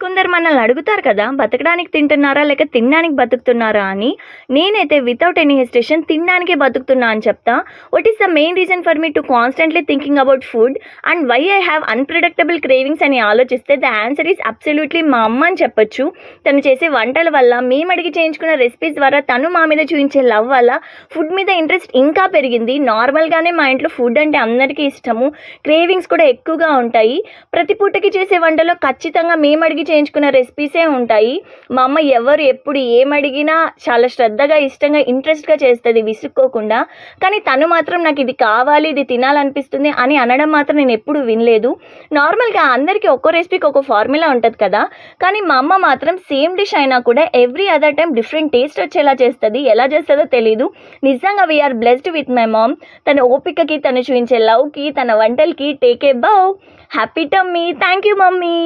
కొందరు మనల్ని అడుగుతారు కదా! బతకడానికి తింటున్నారా? లేక తినడానికి బతుకుతున్నారా అని. నేనైతే వితౌట్ ఎనీ హెసిటేషన్ తినడానికే బతుకుతున్నా అని చెప్తా. What is the main reason for me to constantly thinking about food and why I have unpredictable cravings అని ఆలోచిస్తే ద ఆన్సర్ ఈస్ అబ్సల్యూట్‌లీ మా అమ్మ అని చెప్పొచ్చు. తను చేసే వంటల వల్ల, మేము అడిగి చేయించుకున్న రెసిపీస్ ద్వారా తను మా మీద చూయించే లవ్ వల్ల ఫుడ్ మీద ఇంట్రెస్ట్ ఇంకా పెరిగింది. నార్మల్‌గానే మా ఇంట్లో ఫుడ్ అంటే అందరికీ ఇష్టము. క్రేవింగ్స్ కూడా ఎక్కువగా ఉంటాయి. ప్రతి పూటకి చేసే వంటలో ఖచ్చితంగా మేము అడిగి చేయించుకున్న రెసిపీసే ఉంటాయి. మా అమ్మ ఎవరు ఎప్పుడు ఏమడిగినా చాలా శ్రద్ధగా, ఇష్టంగా, ఇంట్రెస్ట్‌గా చేస్తది విసుక్కోకుండా. కానీ తను మాత్రం నాకు ఇది కావాలి, ఇది తినాలనిపిస్తుంది అని అనడం మాత్రం నేను ఎప్పుడు వినలేదు. నార్మల్‌గా అందరికీ ఒక్కో రెసిపీకి ఒక్కో ఫార్ములా ఉంటది కదా! కానీ మా అమ్మ మాత్రం సేమ్ డిష్ అయినా కూడా every other time different taste వచ్చేలా చేస్తది. ఎలా చేస్తదో తెలీదు. నిజంగా we are blessed with my mom. తన ఓపికకి, తను చూయించే లవ్‌కి, తన వంటలకి take a bow. Happy tummy. Thank you mummy.